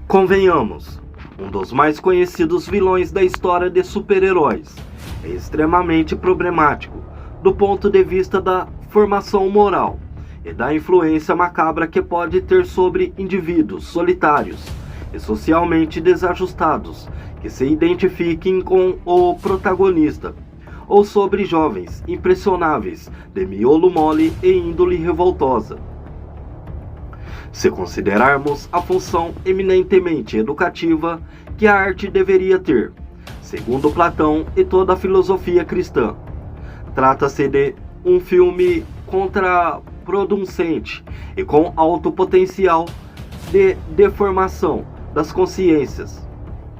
Convenhamos, um dos mais conhecidos vilões da história de super-heróis é extremamente problemático do ponto de vista da formação moral e da influência macabra que pode ter sobre indivíduos solitários e socialmente desajustados que se identifiquem com o protagonista, ou sobre jovens impressionáveis de miolo mole e índole revoltosa. Se considerarmos a função eminentemente educativa que a arte deveria ter, segundo Platão e toda a filosofia cristã, trata-se de um filme contraproducente e com alto potencial de deformação das consciências.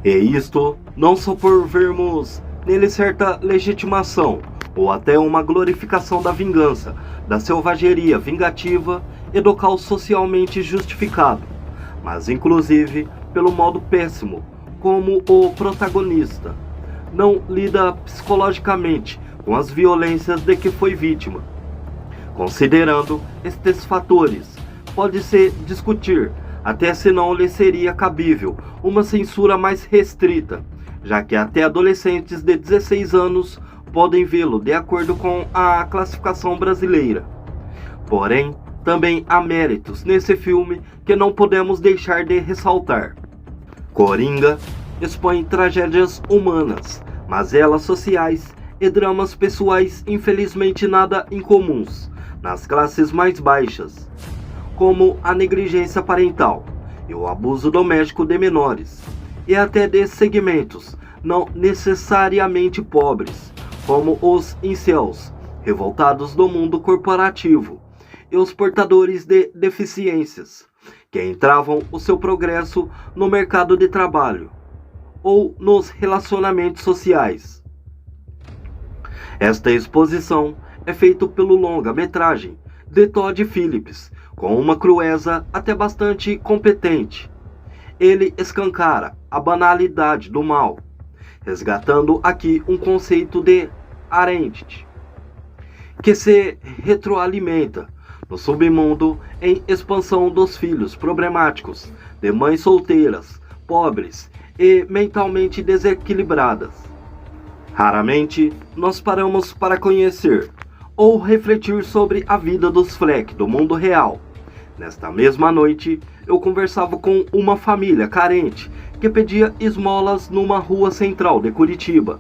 E isto não só por vermos nele certa legitimação ou até uma glorificação da vingança, da selvageria vingativa e do caos socialmente justificado, mas inclusive pelo modo péssimo como o protagonista não lida psicologicamente com as violências de que foi vítima. Considerando estes fatores, pode-se discutir até se não lhe seria cabível uma censura mais restrita, já que até adolescentes de 16 anos podem vê-lo de acordo com a classificação brasileira. Porém, também há méritos nesse filme que não podemos deixar de ressaltar. Coringa expõe tragédias humanas, mazelas sociais e dramas pessoais infelizmente nada incomuns nas classes mais baixas, como a negligência parental e o abuso doméstico de menores, e até de segmentos não necessariamente pobres, como os incels, revoltados do mundo corporativo, e os portadores de deficiências, que entravam o seu progresso no mercado de trabalho ou nos relacionamentos sociais. Esta exposição é feita pelo longa-metragem de Todd Phillips, com uma crueza até bastante competente. Ele escancara a banalidade do mal, resgatando aqui um conceito de Arendt, que se retroalimenta no submundo em expansão dos filhos problemáticos, de mães solteiras, pobres e mentalmente desequilibradas. Raramente nós paramos para conhecer ou refletir sobre a vida dos Fleck do mundo real. Nesta mesma noite, eu conversava com uma família carente que pedia esmolas numa rua central de Curitiba,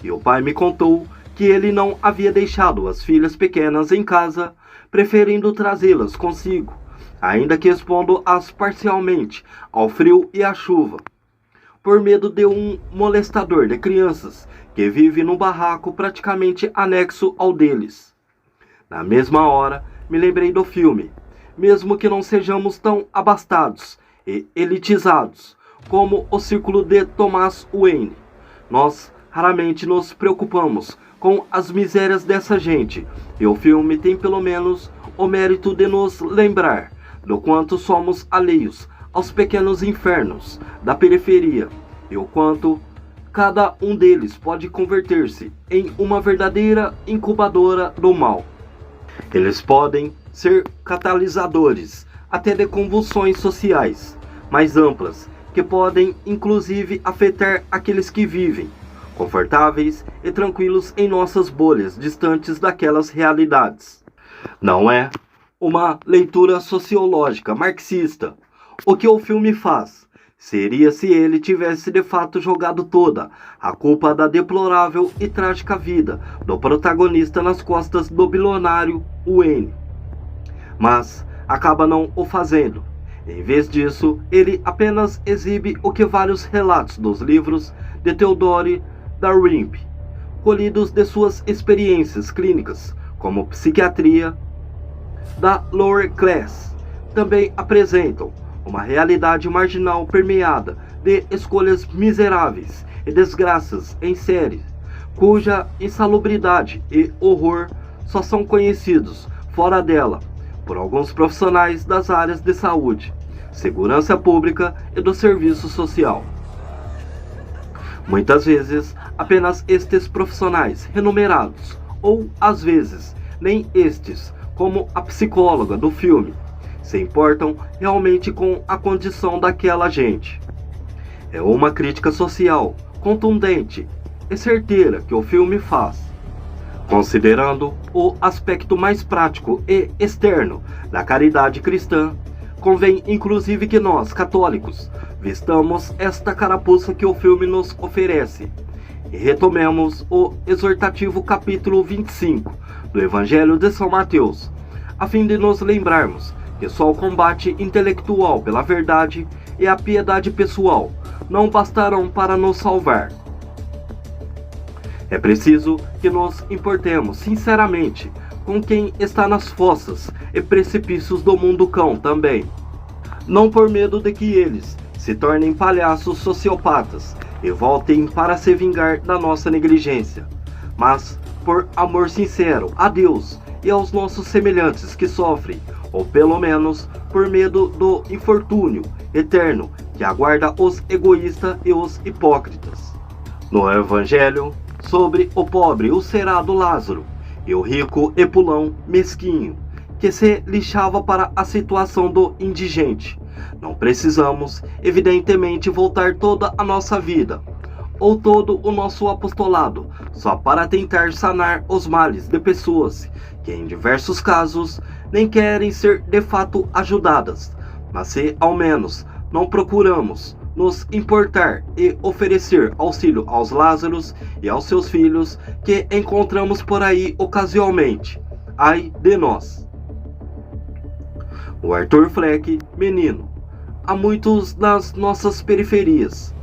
e o pai me contou que ele não havia deixado as filhas pequenas em casa, preferindo trazê-las consigo, ainda que expondo-as parcialmente ao frio e à chuva, por medo de um molestador de crianças que vive num barraco praticamente anexo ao deles. Na mesma hora, me lembrei do filme, mesmo que não sejamos tão abastados e elitizados como o círculo de Thomas Wayne. Nós raramente nos preocupamos com as misérias dessa gente, e o filme tem pelo menos o mérito de nos lembrar do quanto somos alheios aos pequenos infernos da periferia e o quanto cada um deles pode converter-se em uma verdadeira incubadora do mal. Eles podem ser catalisadores até de convulsões sociais mais amplas, que podem inclusive afetar aqueles que vivem confortáveis e tranquilos em nossas bolhas distantes daquelas realidades. Não é uma leitura sociológica marxista. O que o filme faz seria se ele tivesse de fato jogado toda a culpa da deplorável e trágica vida do protagonista nas costas do bilionário Wayne. Mas acaba não o fazendo. Em vez disso, ele apenas exibe o que vários relatos dos livros de Theodore Darwin, colhidos de suas experiências clínicas como psiquiatria da lower class, também apresentam uma realidade marginal permeada de escolhas miseráveis e desgraças em série, cuja insalubridade e horror só são conhecidos fora dela por alguns profissionais das áreas de saúde, segurança pública e do serviço social. Muitas vezes, apenas estes profissionais remunerados, ou às vezes nem estes, como a psicóloga do filme, se importam realmente com a condição daquela gente. É uma crítica social contundente e certeira que o filme faz, considerando o aspecto mais prático e externo da caridade cristã. Convém inclusive que nós, católicos, vistamos esta carapuça que o filme nos oferece e retomemos o exortativo capítulo 25 do Evangelho de São Mateus, a fim de nos lembrarmos que só o combate intelectual pela verdade e a piedade pessoal não bastarão para nos salvar. É preciso que nos importemos sinceramente com quem está nas fossas e precipícios do mundo cão também. Não por medo de que eles se tornem palhaços sociopatas e voltem para se vingar da nossa negligência, mas por amor sincero a Deus e aos nossos semelhantes que sofrem, ou pelo menos por medo do infortúnio eterno que aguarda os egoístas e os hipócritas. No Evangelho, sobre o pobre ulcerado Lázaro e o rico epulão mesquinho, que se lixava para a situação do indigente, não precisamos, evidentemente, voltar toda a nossa vida, ou todo o nosso apostolado, só para tentar sanar os males de pessoas que, em diversos casos, nem querem ser de fato ajudadas, mas se, ao menos, não procuramos nos importar e oferecer auxílio aos Lázaros e aos seus filhos que encontramos por aí ocasionalmente. Ai de nós! O Arthur Fleck, menino, há muitos nas nossas periferias.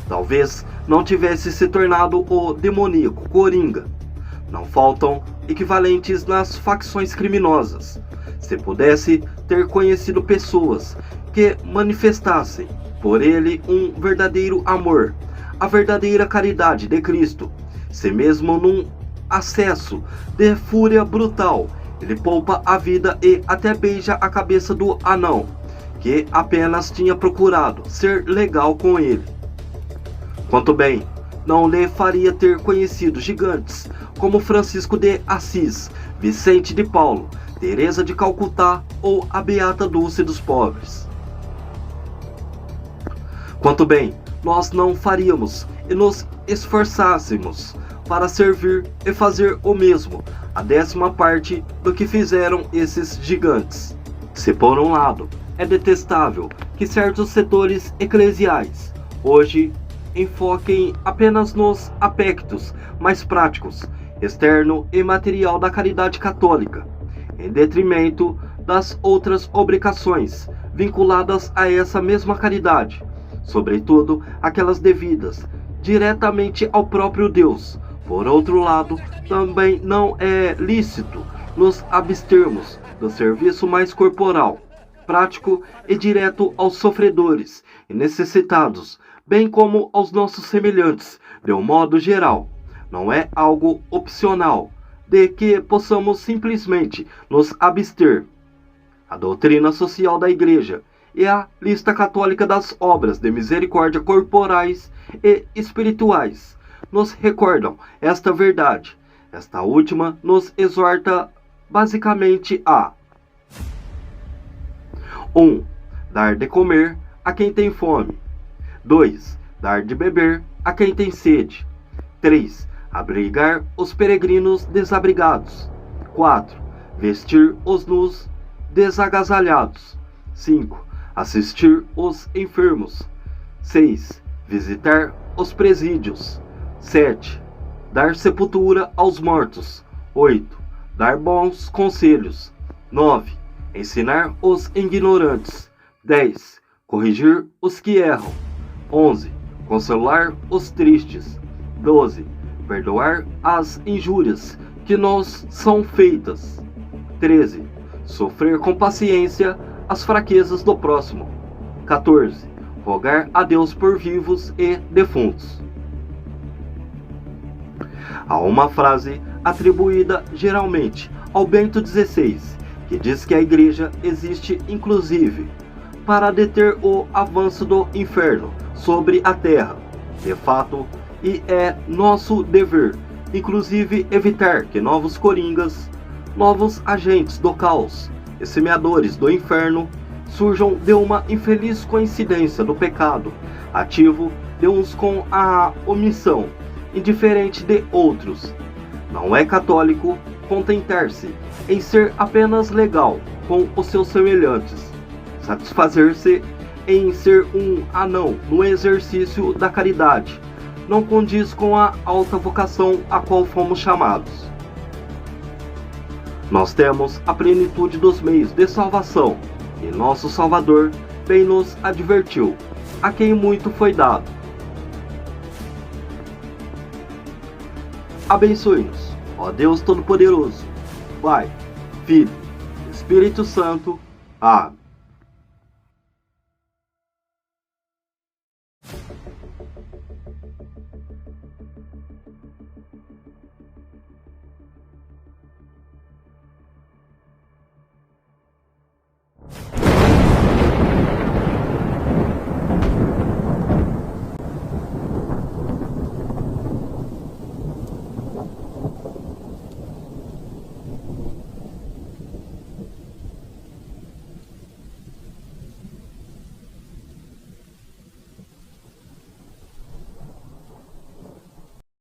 Talvez não tivesse se tornado o demoníaco Coringa. Não faltam equivalentes nas facções criminosas. Se pudesse ter conhecido pessoas que manifestassem por ele um verdadeiro amor, a verdadeira caridade de Cristo, se mesmo num acesso de fúria brutal, ele poupa a vida e até beija a cabeça do anão, que apenas tinha procurado ser legal com ele. Quanto bem, não lhe faria ter conhecido gigantes como Francisco de Assis, Vicente de Paulo, Teresa de Calcutá ou a Beata Dulce dos pobres. Quanto bem, nós não faríamos e nos esforçássemos para servir e fazer o mesmo, a 10ª parte do que fizeram esses gigantes. Se por um lado é detestável que certos setores eclesiais hoje enfoquem apenas nos aspectos mais práticos, externo e material da caridade católica, em detrimento das outras obrigações vinculadas a essa mesma caridade, sobretudo aquelas devidas diretamente ao próprio Deus. Por outro lado, também não é lícito nos abstermos do serviço mais corporal, prático e direto aos sofredores e necessitados, bem como aos nossos semelhantes, de um modo geral. Não é algo opcional, de que possamos simplesmente nos abster. A doutrina social da Igreja e a lista católica das obras de misericórdia corporais e espirituais nos recordam esta verdade. Esta última nos exorta basicamente a 1. Dar de comer a quem tem fome. 2. Dar de beber a quem tem sede. 3. Abrigar os peregrinos desabrigados. 4. Vestir os nus desagasalhados. 5. Assistir os enfermos. 6. Visitar os presídios. 7. Dar sepultura aos mortos. 8. Dar bons conselhos. 9. Ensinar os ignorantes. 10. Corrigir os que erram. 11. Consolar os tristes. 12. Perdoar as injúrias que nos são feitas. 13. Sofrer com paciência as fraquezas do próximo. 14. Rogar a Deus por vivos e defuntos. Há uma frase atribuída geralmente ao Bento XVI, que diz que a Igreja existe inclusive para deter o avanço do inferno sobre a terra. De fato, e é nosso dever, inclusive, evitar que novos coringas novos agentes do caos e semeadores do inferno surjam de uma infeliz coincidência do pecado ativo de uns com a omissão indiferente de outros. Não é católico contentar-se em ser apenas legal com os seus semelhantes, satisfazer-se em ser um anão no exercício da caridade não condiz com a alta vocação a qual fomos chamados. Nós temos a plenitude dos meios de salvação, e nosso Salvador bem nos advertiu, a quem muito foi dado. Abençoe-nos, ó Deus Todo-Poderoso, Pai, Filho, Espírito Santo. Amém.